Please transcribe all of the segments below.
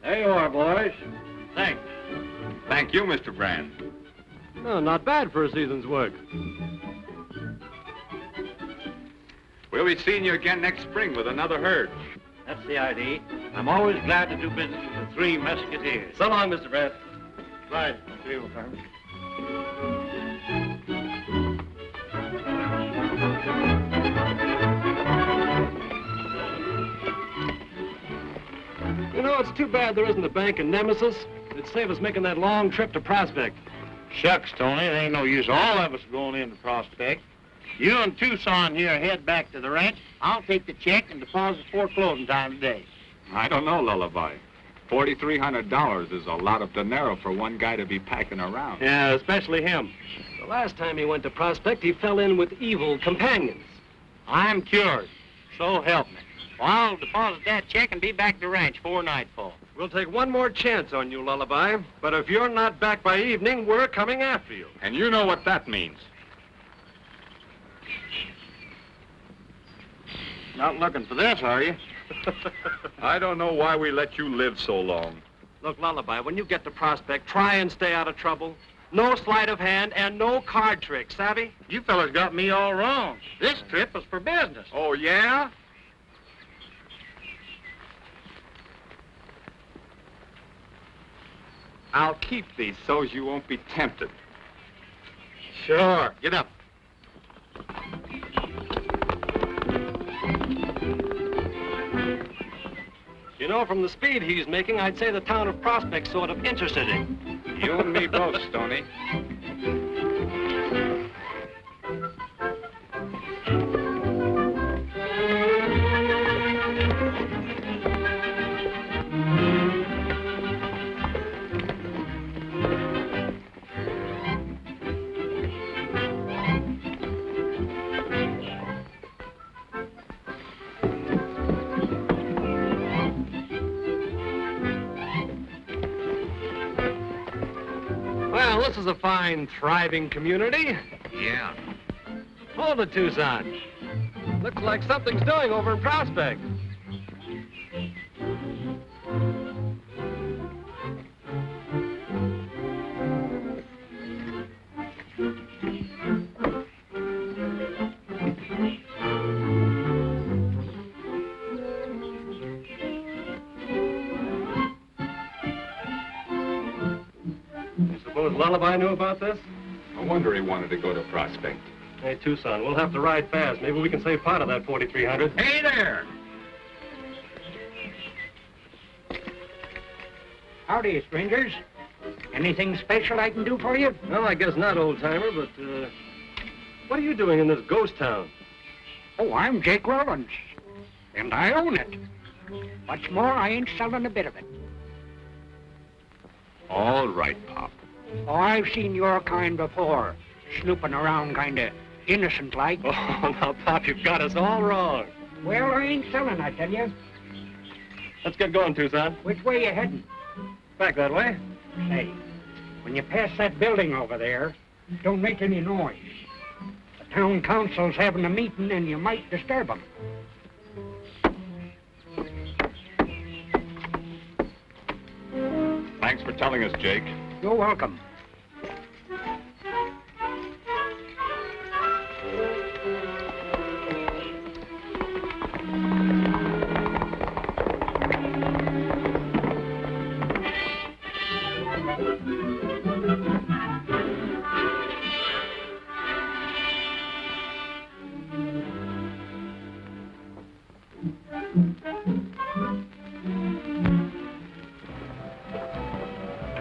There you are, boys. Thanks. Thank you, Mr. Brand. Oh, not bad for a season's work. We'll be seeing you again next spring with another herd. That's the idea. I'm always glad to do business with the 3 Mesquiteers. So long, Mr. Brand. Right. See you, Farmer. You know, it's too bad there isn't a bank in Nemesis. It'd save us making that long trip to Prospect. Shucks, Tony, there ain't no use all of us going into Prospect. You and Tucson here head back to the ranch. I'll take the check and deposit before closing time today. I don't know, Lullaby. $4,300 is a lot of dinero for one guy to be packing around. Yeah, especially him. The last time he went to Prospect, he fell in with evil companions. I'm cured. So help me. Well, I'll deposit that check and be back at the ranch before nightfall. We'll take one more chance on you, Lullaby. But if you're not back by evening, we're coming after you. And you know what that means. Not looking for this, are you? I don't know why we let you live so long. Look, Lullaby, when you get to Prospect, try and stay out of trouble. No sleight of hand and no card tricks, savvy? You fellas got me all wrong. This trip was for business. Oh, yeah? I'll keep these so you won't be tempted. Sure. Get up. You know, from the speed he's making, I'd say the town of Prospect's sort of interested in. You and me both, Stoney. Well, this is a fine, thriving community. Yeah. Hold it, Tucson. Looks like something's doing over in Prospect. Lullaby knew about this? No wonder he wanted to go to Prospect. Hey, Tucson, we'll have to ride fast. Maybe we can save part of that $4,300. Hey there! Howdy, strangers. Anything special I can do for you? Well, I guess not, old-timer, but, what are you doing in this ghost town? Oh, I'm Jake Rollins, and I own it. What's more, I ain't selling a bit of it. All right, Pop. Oh, I've seen your kind before, snooping around kind of innocent-like. Oh, now, Pop, you've got us all wrong. Well, I ain't selling, I tell you. Let's get going, Tucson. Which way you heading? Back that way. Say, when you pass that building over there, don't make any noise. The town council's having a meeting, and you might disturb them. Thanks for telling us, Jake. You're welcome.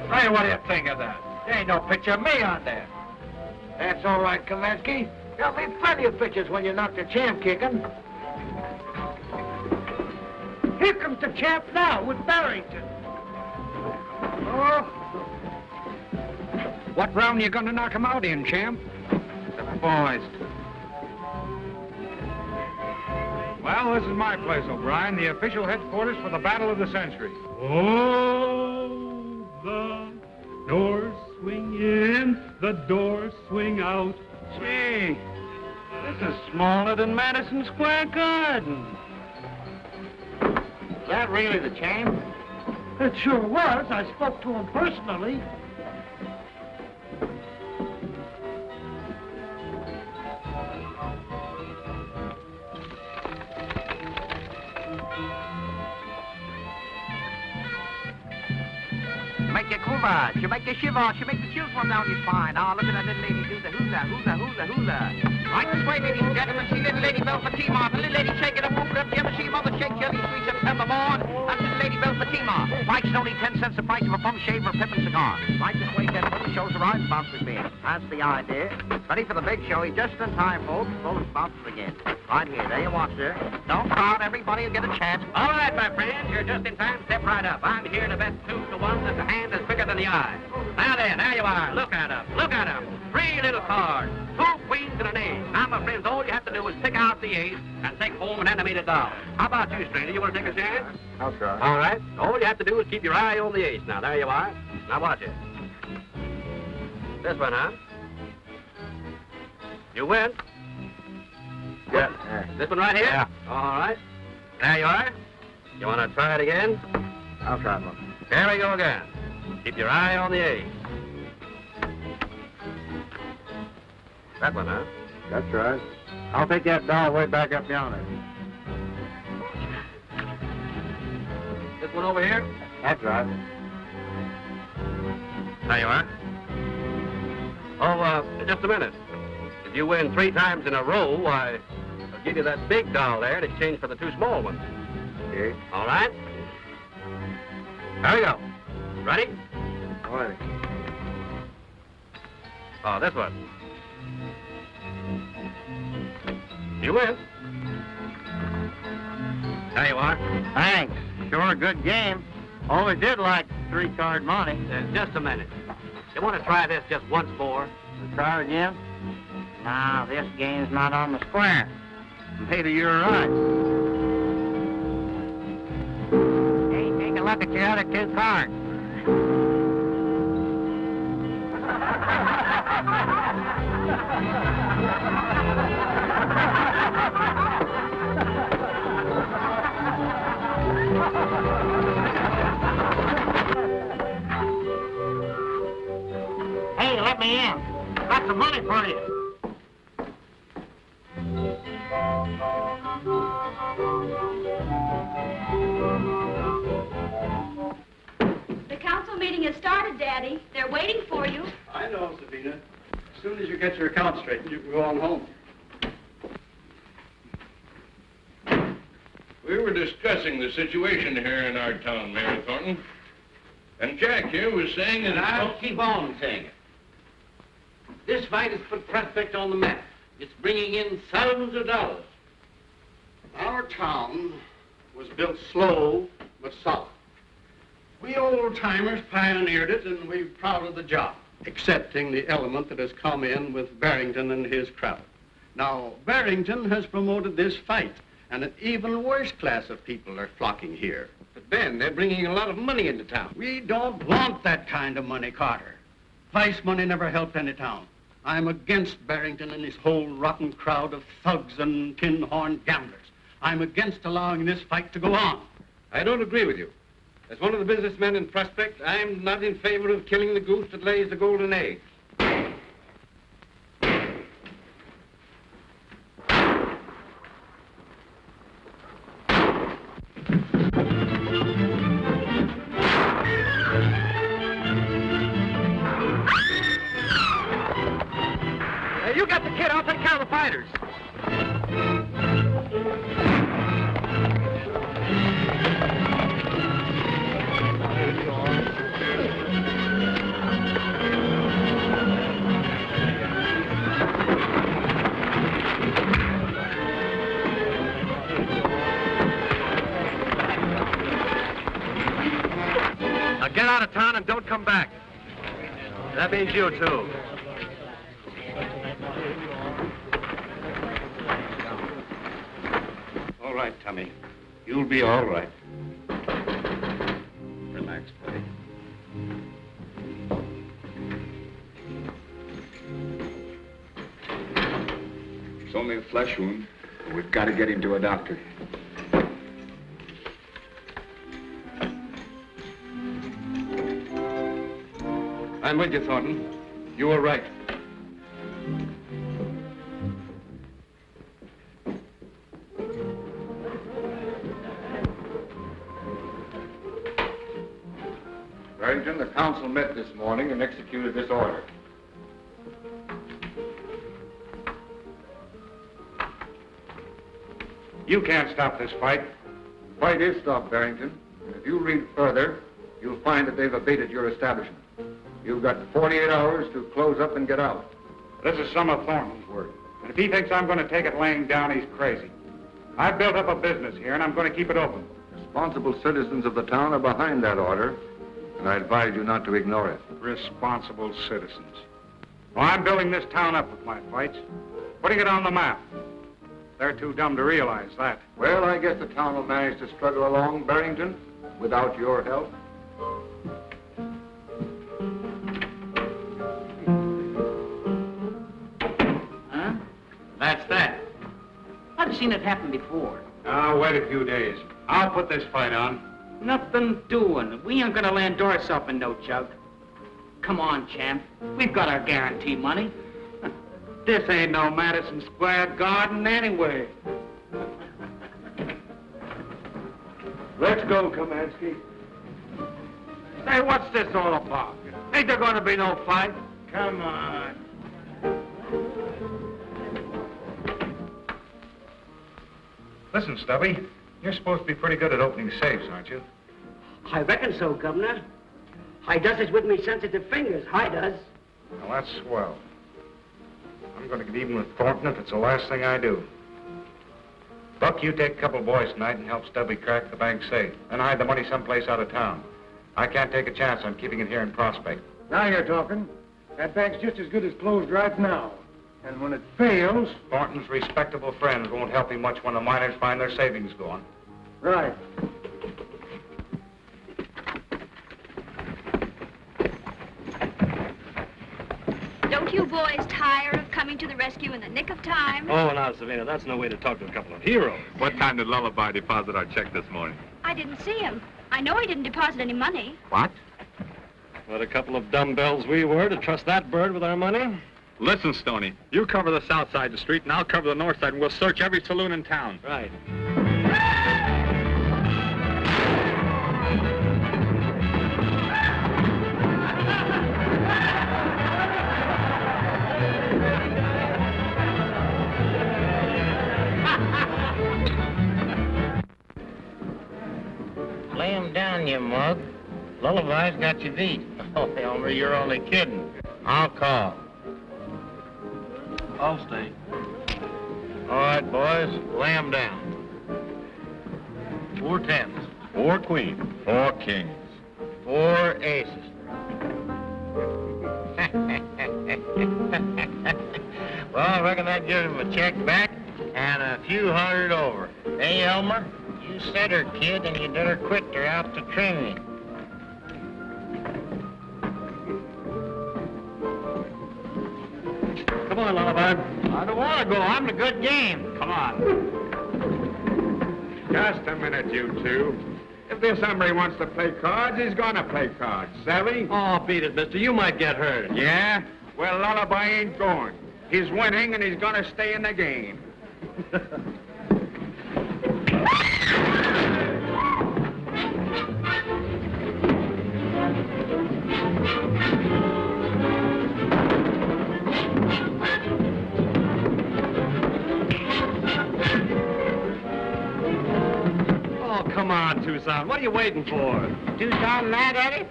Hey, what do you think of that? There ain't no picture of me on there. That's all right, Kaminsky. There'll be plenty of pictures when you knock the champ kicking. Here comes the champ now with Barrington. Oh. What round you gonna knock him out in, champ? The boys. Well, this is my place, O'Brien, the official headquarters for the Battle of the Century. Oh, the doors swing in, the doors swing out. Gee, this is smaller than Madison Square Garden. Is that really the champ? It sure was. I spoke to him personally. You make your quiver, you make your shiver, you make the chills run down your spine. Ah, look at that little lady do the hula, hula, hula, hula. Right this way, ladies and gentlemen, see little lady Belle Fatima. The little lady shaking her moving up. You ever see mother shake jelly sweet September morn? That's little lady Belle Fatima. Mike's only 10 cents the price of a bum shave or a pip and cigar. Right this way, gentlemen, the show's arrived, bouncers being. That's the idea. Ready for the big show. He's just in time, folks. Full of bouncers again. Right here, there you watch, sir. Don't crowd, everybody will get a chance. All right, my friend, you're just in time. Step right up. I'm here to bet 2 to 1 that the hand is bigger than the eye. Now then, there you are. Look at 'em. Look at 'em. 3 little cards. 2 queens and an ace. Now, my friends, all you have to do is pick out the ace and take home an animated doll. How about you, stranger? You want to take a chance? I'll try. All right. All you have to do is keep your eye on the ace. Now, there you are. Now, watch it. This one, huh? You win. Yeah. This one right here? Yeah. All right. There you are. You want to try it again? I'll try one. There we go again. Keep your eye on the ace. That one, huh? That's right. I'll take that doll way back up yonder. This one over here? That's right. There you are. Oh, just a minute. If you win 3 times in a row, why, I'll give you that big doll there in exchange for the 2 small ones. Okay. All right? There we go. Ready? All right. Oh, this one. You win. There you are. Thanks. Sure a good game. Always did like 3-card money. Just a minute. You want to try this just once more? Try again? No, this game's not on the square. Maybe you're right. Hey, take a look at your other 2 cards. Hey, let me in. Got some money for you. The council meeting has started, Daddy. They're waiting for you. I know, Sabina. As soon as you get your account straightened, you can go on home. We were discussing the situation here in our town, Mayor Thornton. And Jack here was saying that I'll keep on saying it. This fight has put Prospect on the map. It's bringing in thousands of dollars. Our town was built slow but solid. We old-timers pioneered it, and we're proud of the job, excepting the element that has come in with Barrington and his crowd. Now, Barrington has promoted this fight, and an even worse class of people are flocking here. But, Ben, they're bringing a lot of money into town. We don't want that kind of money, Carter. Vice money never helped any town. I'm against Barrington and his whole rotten crowd of thugs and tin-horn gamblers. I'm against allowing this fight to go on. I don't agree with you. As one of the businessmen in Prospect, I'm not in favor of killing the goose that lays the golden egg. You got the kid. I'll take care of the fighters. Now get out of town and don't come back. That means you, too. All right, Tommy. You'll be all right. Relax, buddy. It's only a flesh wound, but we've got to get him to a doctor. I'm with you, Thornton. You were right. Barrington, the council met this morning and executed this order. You can't stop this fight. The fight is stopped, Barrington. And if you read further, you'll find that they've abated your establishment. You've got 48 hours to close up and get out. This is some of Thornton's work. And if he thinks I'm going to take it laying down, he's crazy. I've built up a business here, and I'm going to keep it open. Responsible citizens of the town are behind that order, and I advise you not to ignore it. Responsible citizens. Well, I'm building this town up with my fights, putting it on the map. They're too dumb to realize that. Well, I guess the town will manage to struggle along, Barrington, without your help. Huh? That's that. I've seen it happen before. I'll wait a few days. I'll put this fight on. Nothing doing. We ain't gonna land Doris up in no jug. Come on, champ. We've got our guarantee money. This ain't no Madison Square Garden anyway. Let's go, Kamansky. Say, what's this all about? Ain't there gonna be no fight? Come on. Listen, Stubby, you're supposed to be pretty good at opening safes, aren't you? I reckon so, Governor. I does it with me sensitive fingers. I does. Well, that's swell. I'm going to get even with Thornton if it's the last thing I do. Buck, you take a couple boys tonight and help Stubby crack the bank safe. Then hide the money someplace out of town. I can't take a chance on keeping it here in Prospect. Now you're talking. That bank's just as good as closed right now. And when it fails... Thornton's respectable friends won't help him much when the miners find their savings gone. Right. Don't you boys tire of coming to the rescue in the nick of time? Oh, now, Savannah, that's no way to talk to a couple of heroes. What time did Lullaby deposit our check this morning? I didn't see him. I know he didn't deposit any money. What? What a couple of dumbbells we were to trust that bird with our money. Listen, Stoney, you cover the south side of the street, and I'll cover the north side, and we'll search every saloon in town. Right. Lay him down, you mug. Lullaby's got you beat. Oh, Elmer, you're only kidding. I'll call. I'll stay. All right, boys, lay him down. 4 tens. 4 queens. 4 kings. 4 aces. Well, I reckon that gives him a check back and a few hundred over. Hey, Elmer, you said her, kid, and you better quit her out to Trinity. Come on, Lullaby. I don't want to go. I'm in a good game. Come on. Just a minute, you two. If this hombre wants to play cards, he's gonna play cards. Savvy? Oh, beat it, mister. You might get hurt. Yeah? Well, Lullaby ain't going. He's winning, and he's gonna stay in the game. Oh, come on, Tucson. What are you waiting for? Tucson mad at it?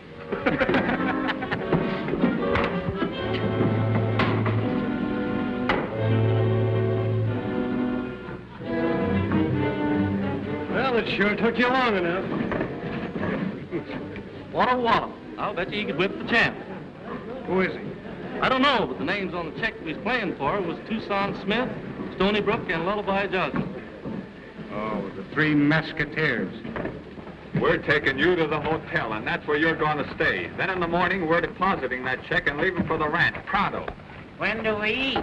Well, it sure took you long enough. What a wallop. I'll bet you could whip the champ. Who is he? I don't know, but the names on the check he was playing for was Tucson Smith, Stony Brook, and Lullaby Johnson. Oh, the 3 Mesquiteers. We're taking you to the hotel, and that's where you're going to stay. Then in the morning, we're depositing that check and leaving for the ranch, pronto. When do we eat?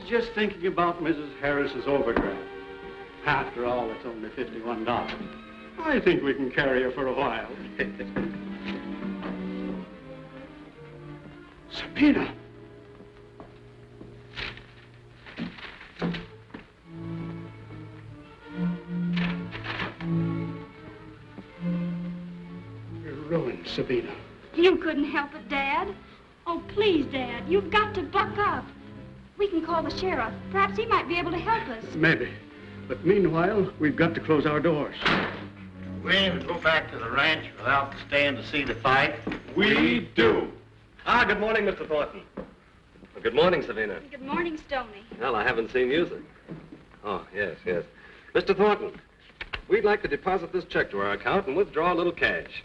just thinking about Mrs. Harris's overdraft. After all, it's only $51. I think we can carry her for a while. Sabina! You're ruined, Sabina. You couldn't help it, Dad. Oh, please, Dad, you've got to buck up. We can call the sheriff. Perhaps he might be able to help us. Maybe. But meanwhile, we've got to close our doors. We ain't go back to the ranch without staying to see the fight. We do. Ah, good morning, Mr. Thornton. Well, good morning, Sabina. Good morning, Stoney. Well, I haven't seen you since. Oh, yes. Mr. Thornton, we'd like to deposit this check to our account and withdraw a little cash.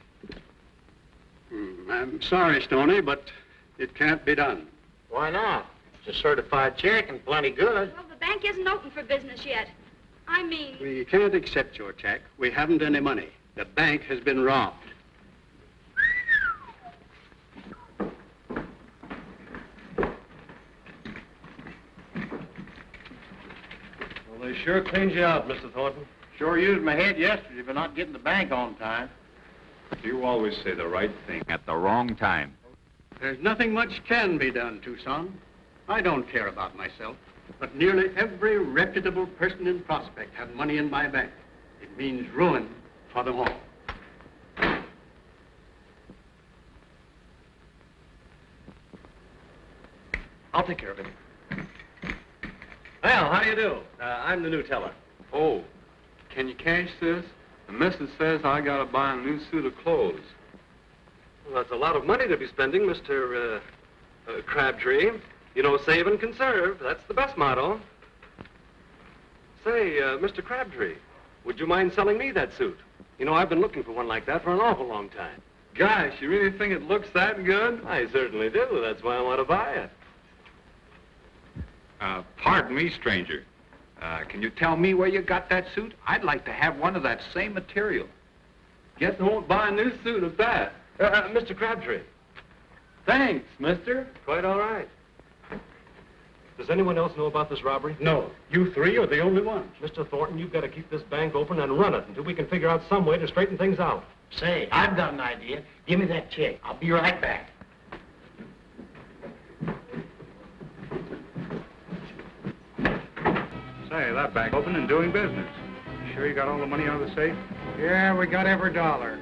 I'm sorry, Stoney, but it can't be done. Why not? It's a certified check and plenty good. Well, the bank isn't open for business yet. I mean... We can't accept your check. We haven't any money. The bank has been robbed. Well, they sure cleaned you out, Mr. Thornton. Sure used my head yesterday for not getting the bank on time. You always say the right thing at the wrong time. There's nothing much can be done, Tucson. I don't care about myself, but nearly every reputable person in Prospect had money in my bank. It means ruin for them all. I'll take care of him. Well, how do you do? I'm the new teller. Oh, can you cash this? The missus says I gotta buy a new suit of clothes. Well, that's a lot of money to be spending, Mr. Crabtree. You know, save and conserve. That's the best motto. Say, Mr. Crabtree, would you mind selling me that suit? You know, I've been looking for one like that for an awful long time. Gosh, you really think it looks that good? I certainly do. That's why I want to buy it. Pardon me, stranger. Can you tell me where you got that suit? I'd like to have one of that same material. Guess I won't buy a new suit of that. Mr. Crabtree. Thanks, mister. Quite all right. Does anyone else know about this robbery? No. You three are the only ones. Mr. Thornton, you've got to keep this bank open and run it until we can figure out some way to straighten things out. Say, I've got an idea. Give me that check. I'll be right back. Say, that bank open and doing business. You sure you got all the money out of the safe? Yeah, we got every dollar.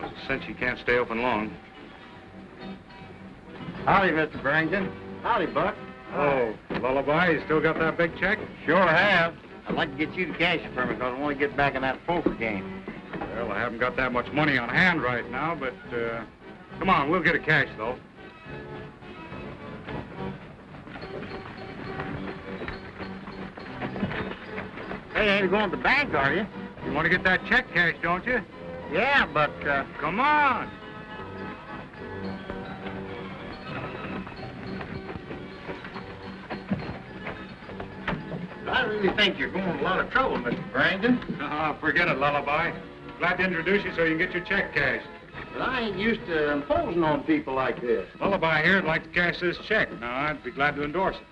Well, since you can't stay open long. Howdy, Mr. Barrington. Howdy, Buck. Oh, Lullaby, you still got that big check? Sure have. I'd like to get you to cash it for me because I want to get back in that poker game. Well, I haven't got that much money on hand right now, but, come on, we'll get it cash, though. Hey, ain't going to the bank, are you? You want to get that check cashed, don't you? Yeah, but, Come on. I really think you're going to a lot of trouble, Mr. Barrington. Forget it, Lullaby. Glad to introduce you so you can get your check cashed. But I ain't used to imposing on people like this. Lullaby here'd like to cash this check. Now, I'd be glad to endorse it.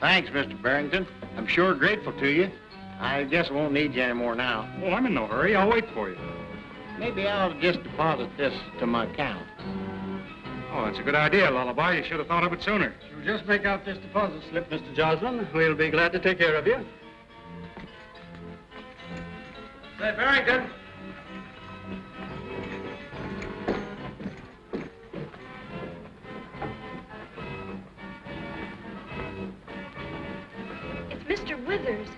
Thanks, Mr. Barrington. I'm sure grateful to you. I guess I won't need you anymore now. Oh, I'm in no hurry. I'll wait for you. Maybe I'll just deposit this to my account. Oh, that's a good idea, Lullaby. You should have thought of it sooner. You just make out this deposit slip, Mr. Joslin. We'll be glad to take care of you. Say, Barrington. It's Mr. Withers.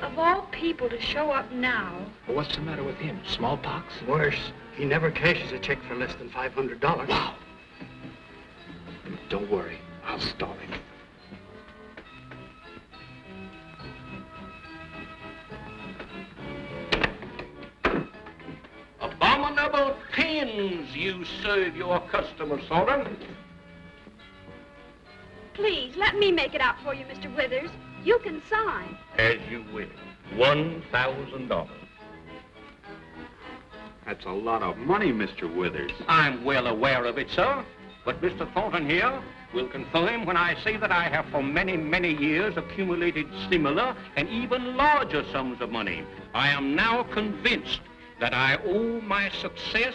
Of all people to show up now. Well, what's the matter with him? Smallpox? Worse. He never cashes a check for less than $500. Wow. Don't worry. I'll stall him. Abominable pins you serve your customers, Thornton. Please, let me make it out for you, Mr. Withers. You can sign. As you will. $1,000. That's a lot of money, Mr. Withers. I'm well aware of it, sir. But Mr. Thornton here will confirm when I say that I have for many, many years accumulated similar and even larger sums of money. I am now convinced that I owe my success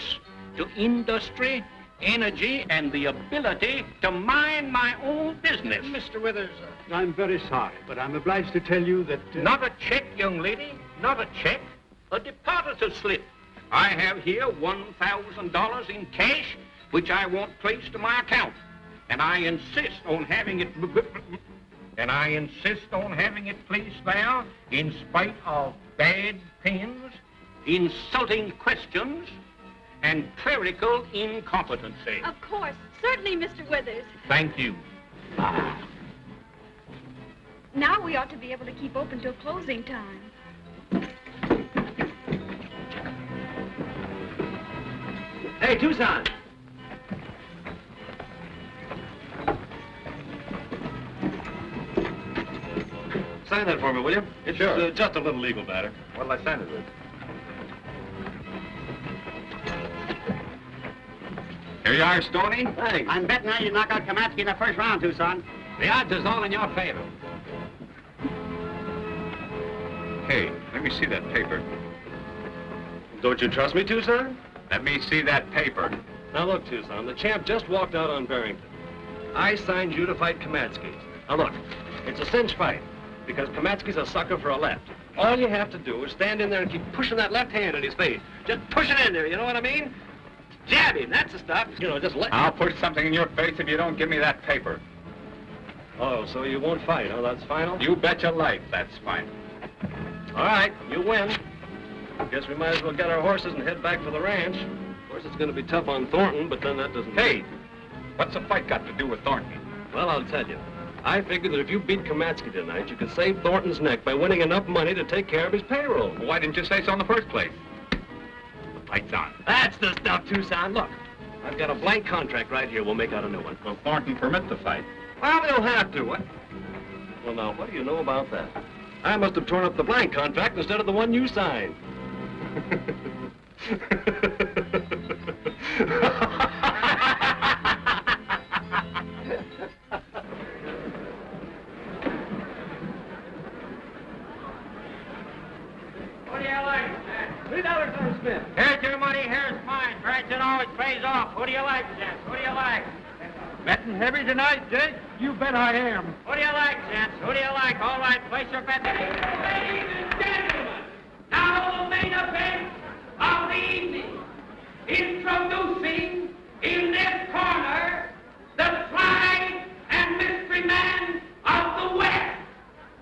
to industry, energy, and the ability to mind my own business. Mr. Withers, I'm very sorry, but I'm obliged to tell you that... Not a check, young lady, not a check. A depositor's slip. I have here $1,000 in cash, which I want placed to my account. And I insist on having it... placed there in spite of bad pens, insulting questions, and clerical incompetency. Of course. Certainly, Mr. Withers. Thank you. Now we ought to be able to keep open till closing time. Hey, Tucson. Sign that for me, will you? It's just a little legal matter. What'll I sign it with? Here you are, Stoney. Thanks. I'm betting now you knock out Kamatsky in the first round, Tucson. The odds is all in your favor. Hey, let me see that paper. Don't you trust me, Tucson? Let me see that paper. Now look, Tucson, the champ just walked out on Barrington. I signed you to fight Kamatsky. Now look, it's a cinch fight, because Kamatsky's a sucker for a left. All you have to do is stand in there and keep pushing that left hand in his face. Just push it in there, you know what I mean? Jab him, that's the stuff. You know, just let... I'll push something in your face if you don't give me that paper. Oh, so you won't fight, huh? That's final? You bet your life that's fine. All right, you win. Guess we might as well get our horses and head back for the ranch. Of course, it's going to be tough on Thornton, but then that doesn't... Hey, what's the fight got to do with Thornton? Well, I'll tell you. I figured that if you beat Kamatsky tonight, you could save Thornton's neck by winning enough money to take care of his payroll. Well, why didn't you say so in the first place? The fight's on. That's the stuff, Tucson. Look, I've got a blank contract right here. We'll make out a new one. Will Thornton permit the fight? Well, they'll have to. What? Well, now, what do you know about that? I must have torn up the blank contract instead of the one you signed. What do you like, man? $3 for Smith. Here's your money, here's mine. Branson always pays off. What do you like, gents? What do you like? Betting heavy tonight, Jake? You bet I am. What do you like, gents? Who do you like? All right, place your bet. Ladies and gentlemen, now the main event of the evening. Introducing in this corner the tried and mystery man of the West.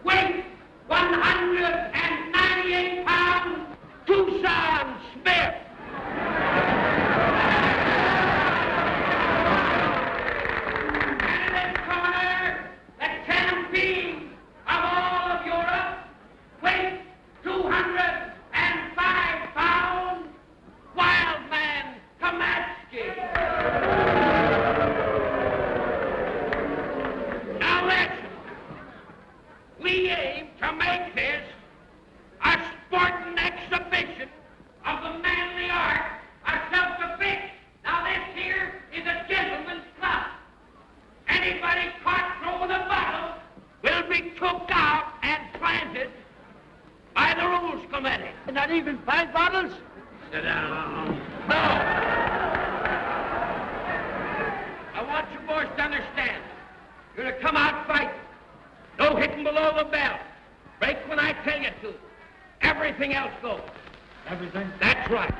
Weight 198 pounds, Tucson Smith. And in this corner, the champion of all of Europe, weight 205 pounds, Wild Man Kamatsky. Now listen, we aim to make this a sporting exhibition of the manly art of self-defense. Now this here is a gentleman's club. Anybody caught throwing a bottle will be took out and planted by the rules committee. Not even 5 bottles? Sit down. No! I want you boys to understand. You're to come out fighting. No hitting below the belt. Break when I tell you to. Everything else goes. Everything? That's right.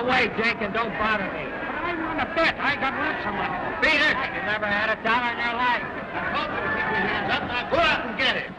away, Jake, and don't bother me. But I want to bet. I got lots of money. Beat it. You never had $1 in your life. I told you to keep your hands up. Now go out and get it.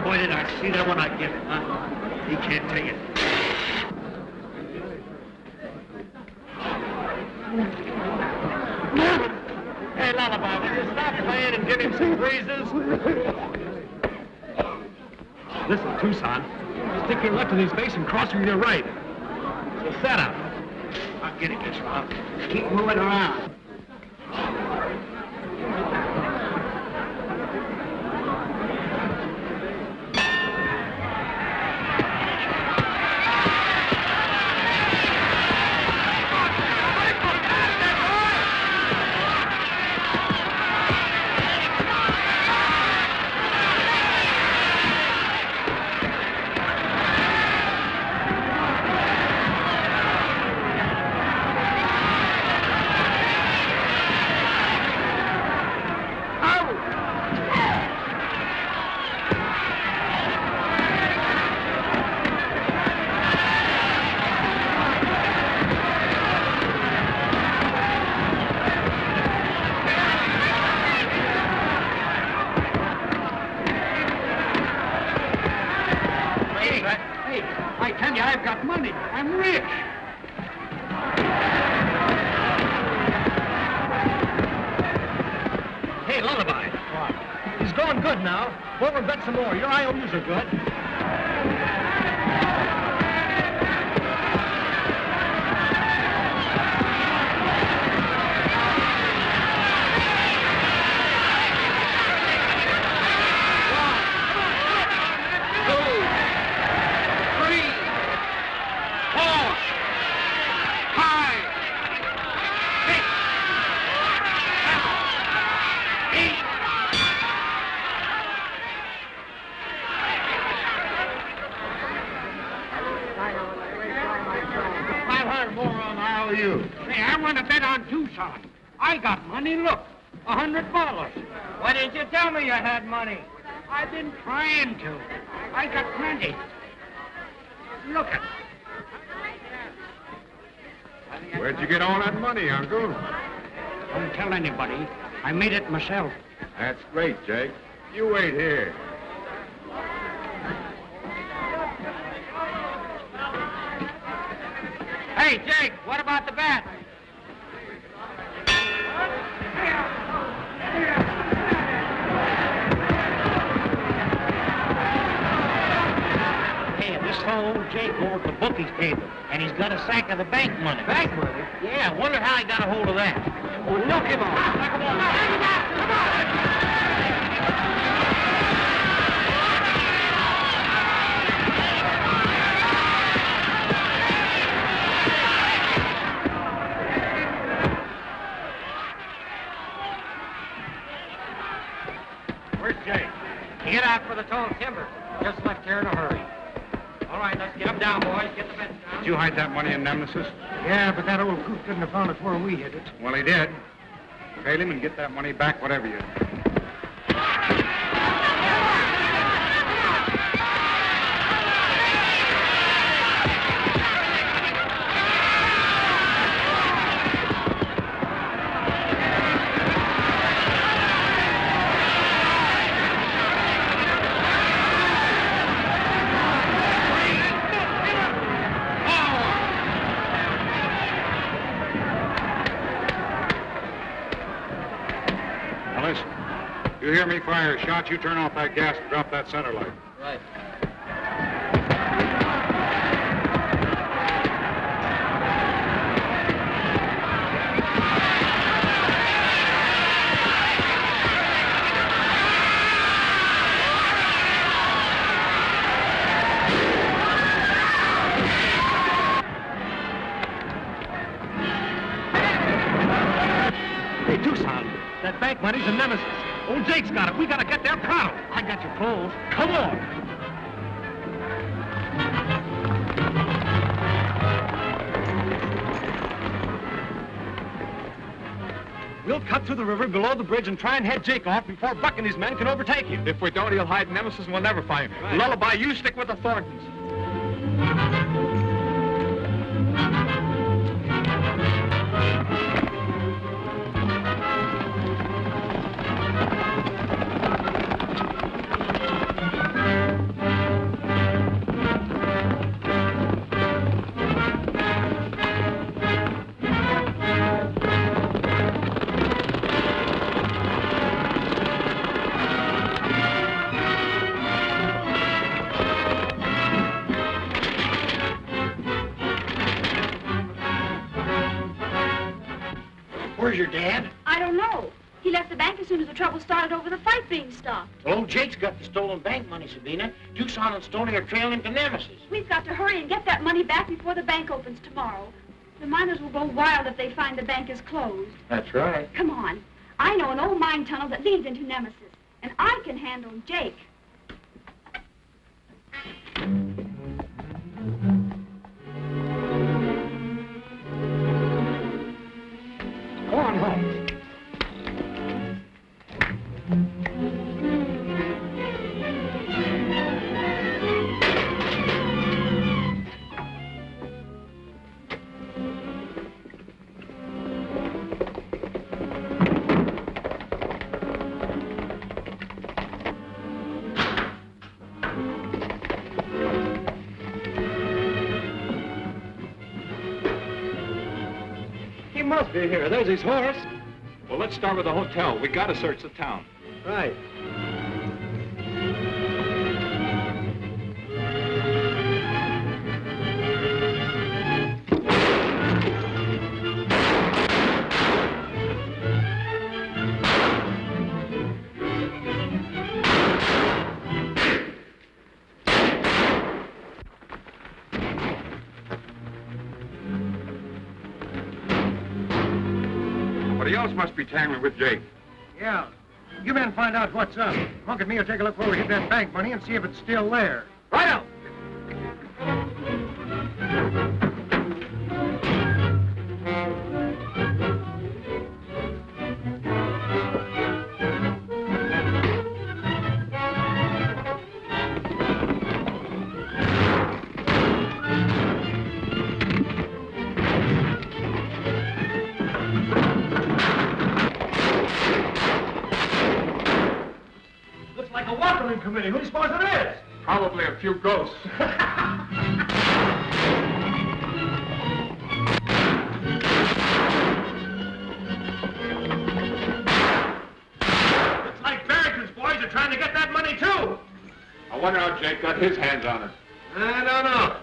Boy, did I see that when I get it, huh? He can't take it. Hey, Lullaby, will you stop playing and give him some breezes? Listen, Tucson, stick your left in his face and cross him with your right. It's a setup. I'll get it this round. Keep moving around. I tell you, I've got money. I'm rich. Hey, Lullaby. What? He's going good now. Go over and bet some more. Your IOUs are good. Hey, I want to bet on Tucson. I got money, look. $100. Why didn't you tell me you had money? I've been trying to. I got plenty. Look at it. Where'd you get all that money, Uncle? Don't tell anybody. I made it myself. That's great, Jake. You wait here. Hey, Jake, what about the bet? Hey, this fellow old Jake over at the bookies table, and he's got a sack of the bank money. Bank money? Yeah, wonder how he got a hold of that. Well, look him up. Come on. Where's Jake? He get out for the tall timber. Just left here in a hurry. All right, let's get him down, boys. Get the bets down. Did you hide that money in Nemesis? Yeah, but that old coot couldn't have found it where we hid it. Well, he did. Trail him and get that money back, whatever you do. You hear me fire a shot, you turn off that gas and drop that center light. Right. Hey, Tucson, that bank money's a nemesis. Old Jake's got it. We gotta get there pronto. I got your clothes. Come on. We'll cut through the river below the bridge and try and head Jake off before Buck and his men can overtake him. If we don't, he'll hide Nemesis and we'll never find him. Right. Lullaby, you stick with the Thorntons. Where's your dad? I don't know. He left the bank as soon as the trouble started over the fight being stopped. Well, old Jake's got the stolen bank money, Sabina. Tucson and Stoney are trailing him to Nemesis. We've got to hurry and get that money back before the bank opens tomorrow. The miners will go wild if they find the bank is closed. That's right. Come on. I know an old mine tunnel that leads into Nemesis, and I can handle Jake. Go on home. He must be here. There's his horse. Well, let's start with the hotel. We gotta search the town. Right. Somebody else must be tangling with Jake. Yeah. You men find out what's up. Monk and me will take a look where we hid that bank money and see if it's still there. Right out! Looks like a welcoming committee. Who do you suppose it is? Probably a few ghosts. Looks like Barrington's boys are trying to get that money, too. I wonder how Jake got his hands on it. I don't know.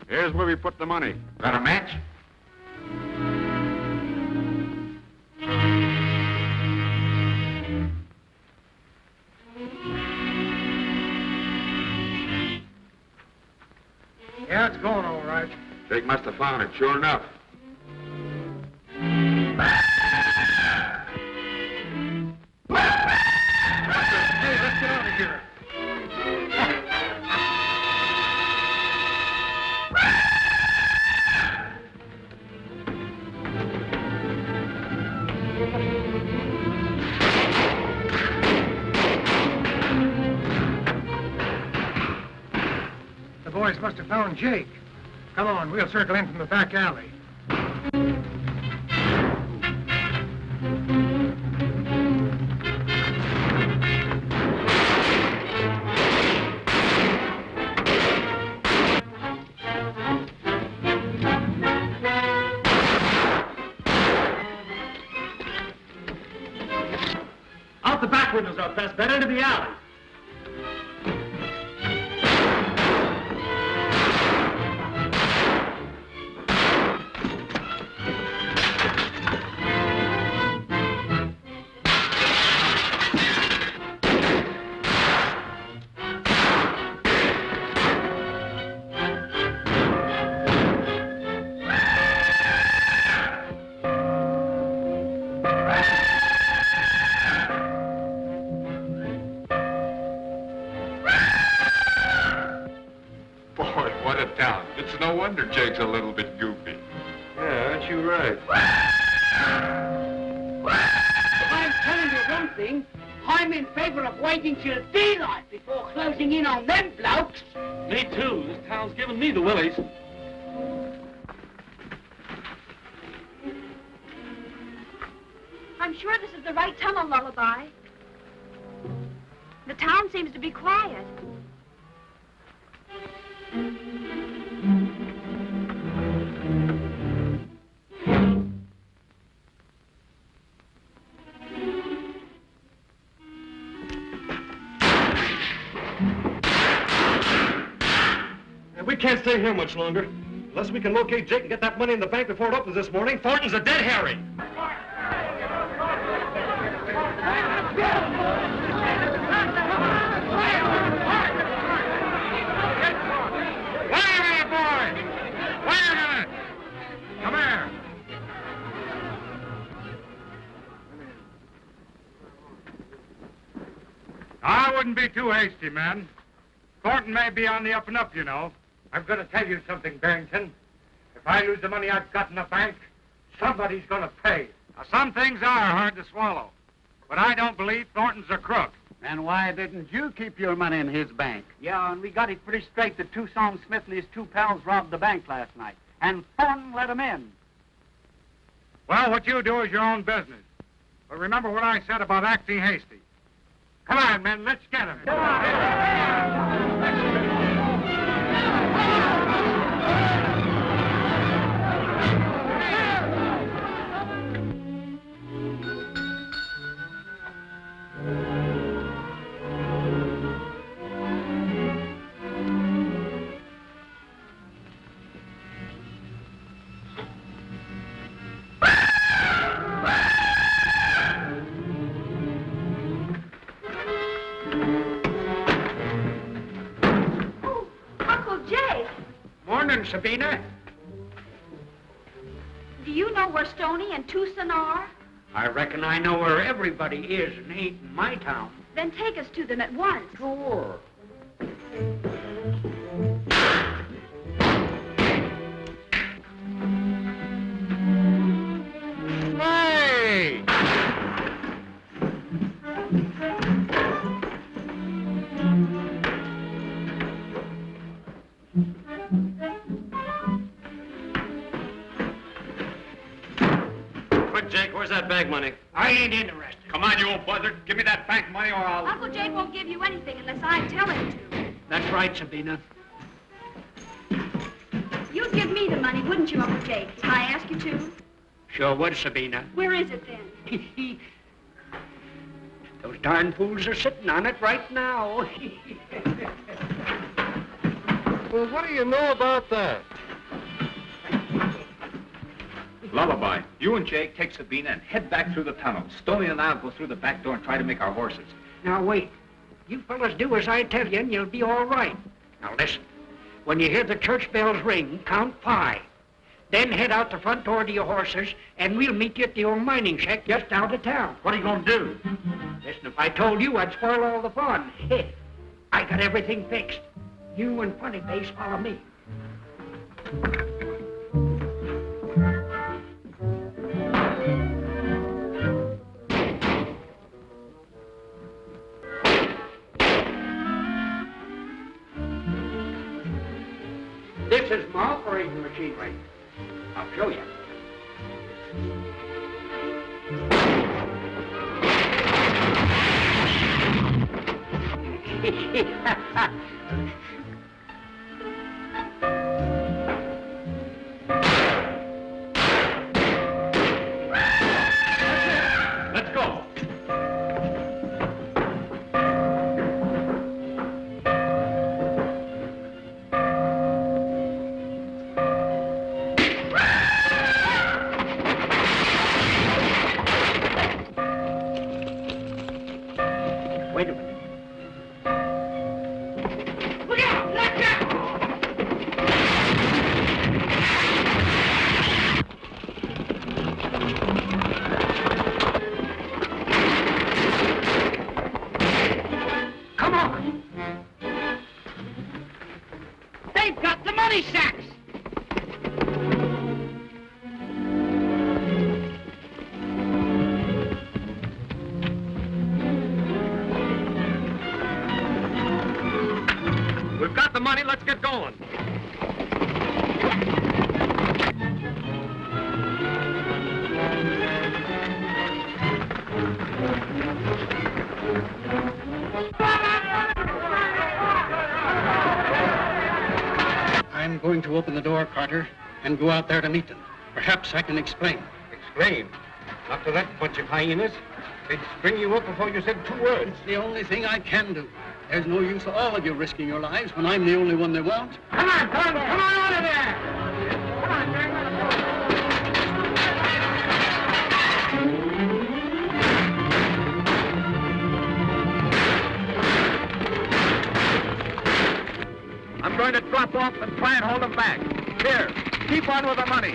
Here's where we put the money. Got a match? Yeah, it's going all right. Jake must have found it, sure enough. Hey, let's get out of here. found Jake. Come on, we'll circle in from the back alley. Out the back windows are best. Better into the alley. Boy, what a town. It's no wonder Jake's a little bit goofy. Yeah, aren't you right? I'm telling you one thing. I'm in favor of waiting till daylight before closing in on them blokes. Me too. This town's giving me the willies. I'm sure this is the right tunnel, Lullaby. The town seems to be quiet. We can't stay here much longer. Unless we can locate Jake and get that money in the bank before it opens this morning, Thornton's a dead herring. Wait a minute, boys! Wait a minute! Come here. I wouldn't be too hasty, man. Thornton may be on the up and up, you know. I've got to tell you something, Barrington. If I lose the money I've got in the bank, somebody's going to pay. Now, some things are hard to swallow, but I don't believe Thornton's a crook. And why didn't you keep your money in his bank? Yeah, and we got it pretty straight that Tucson Smith and his two pals robbed the bank last night. And Thornton let 'em in. Well, what you do is your own business. But remember what I said about acting hasty. Come on, men, let's get him. Come on. Sabina? Do you know where Stoney and Tucson are? I reckon I know where everybody is and ain't in my town. Then take us to them at once. Sure. Hey! Jake, where's that bank money? I ain't interested. Come on, you old buzzard. Give me that bank money or I'll... Uncle Jake won't give you anything unless I tell him to. That's right, Sabina. You'd give me the money, wouldn't you, Uncle Jake, if I asked you to? Sure would, Sabina. Where is it, then? Those darn fools are sitting on it right now. Well, what do you know about that? Lullaby, you and Jake take Sabina and head back through the tunnel. Stoney and I'll go through the back door and try to make our horses. Now, wait. You fellas do as I tell you and you'll be all right. Now, listen. When you hear the church bells ring, count 5. Then head out the front door to your horses, and we'll meet you at the old mining shack just out of town. What are you going to do? Listen, if I told you, I'd spoil all the fun. I got everything fixed. You and Funny Face follow me. This is my operating machinery. I'll show you. Let's go. Wait a minute. Come on! They've got the money sacks! We've got the money. Let's get going. I'm going to open the door, Carter, and go out there to meet them. Perhaps I can explain. Explain? Not to that bunch of hyenas. They'd string you up before you said 2 words. It's the only thing I can do. There's no use of all of you risking your lives when I'm the only one they want. Come on, come on out of there! Come on, I'm going to drop off and try and hold them back. Here, keep on with the money.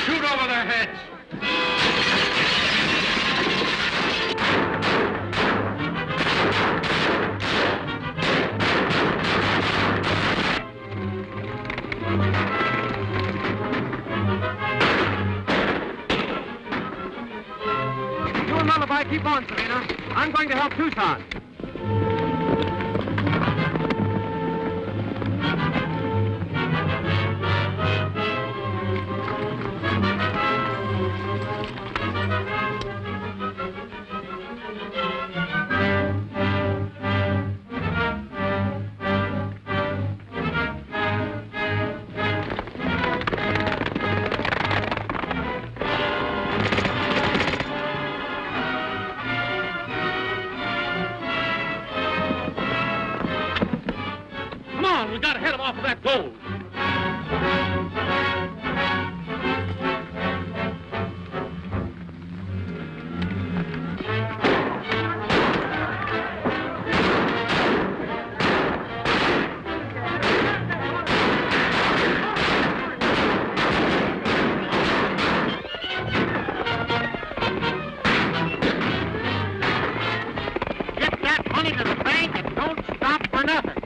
Shoot over their heads. You and Lullaby keep on, Serena. I'm going to help Tucson. Come on, we got to head them off of that gold. Get that money to the bank and don't stop for nothing.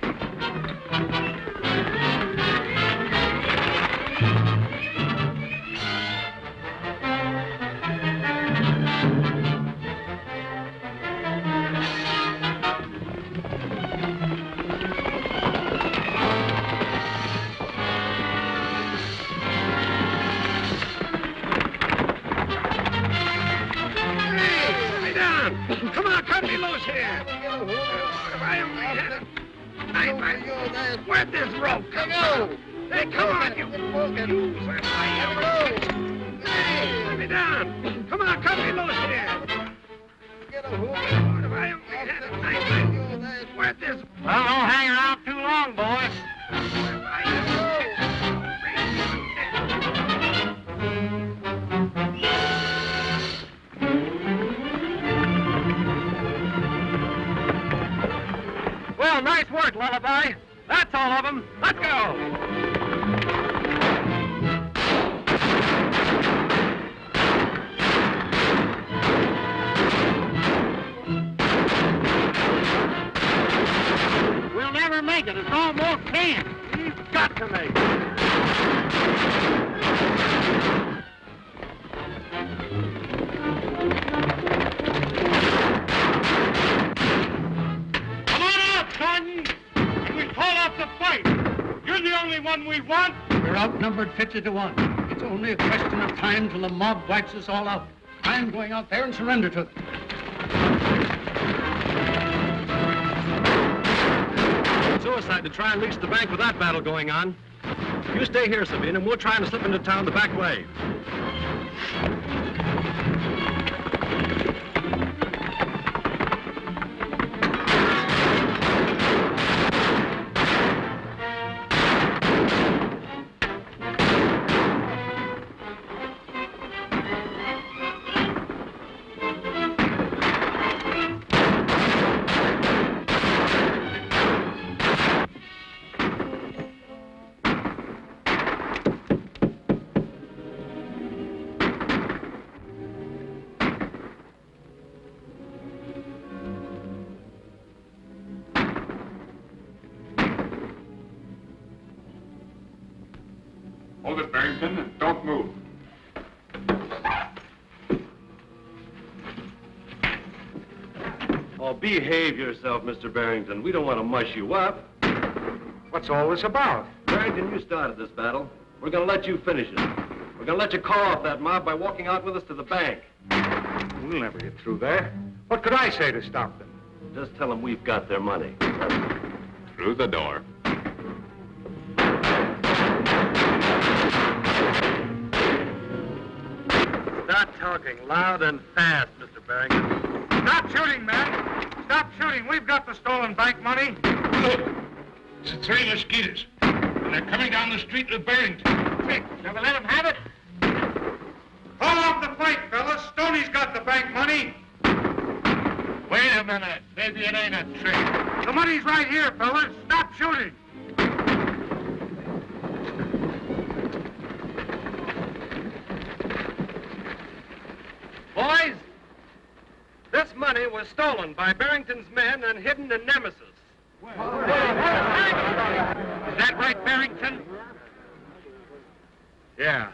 Lay down. Come on, cut me loose here. Where'd this rope come from? Hey, come on, you. Hey, let me down. Come on, cut me loose here. Where'd this... Well, don't hang around too long, boys. Nice work, Lullaby. That's all of them. Let's go. We'll never make it. It's almost 10. We've got to make it. Come on out, Sergeant. And we call off the fight. You're the only one we want. We're outnumbered 50 to 1. It's only a question of time till the mob wipes us all out. I'm going out there and surrender to them. Suicide to try and reach the bank with that battle going on. You stay here, Sabine, and we'll try and slip into town the back way. Hold it, Barrington, and don't move. Oh, behave yourself, Mr. Barrington. We don't want to mush you up. What's all this about? Barrington, you started this battle. We're going to let you finish it. We're going to let you call off that mob by walking out with us to the bank. We'll never get through there. What could I say to stop them? Just tell them we've got their money. Through the door. Start talking loud and fast, Mr. Barrington. Stop shooting, men. Stop shooting. We've got the stolen bank money. Look, it's the 3 Mesquiteers. And they're coming down the street with Barrington. Quick, shall we let them have it? Call off the fight, fellas. Stoney's got the bank money. Wait a minute. Maybe it ain't a trick. The money's right here, fellas. Stop shooting. Boys, this money was stolen by Barrington's men and hidden in Nemesis. Is that right, Barrington? Yeah.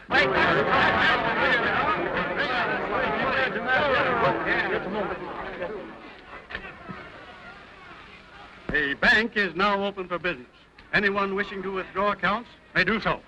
The bank is now open for business. Anyone wishing to withdraw accounts may do so.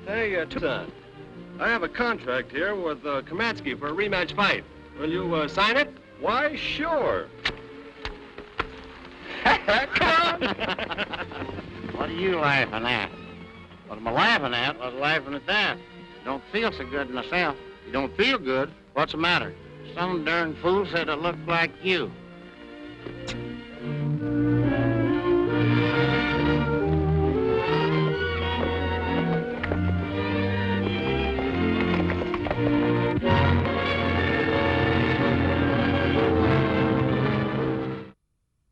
Hey, Tucson, I have a contract here with Kamatsky for a rematch fight. Will you sign it? Why, sure. Come on. What are you laughing at? What am I laughing at? I was laughing at that. Don't feel so good myself. You don't feel good? What's the matter? Some darn fool said I looked like you.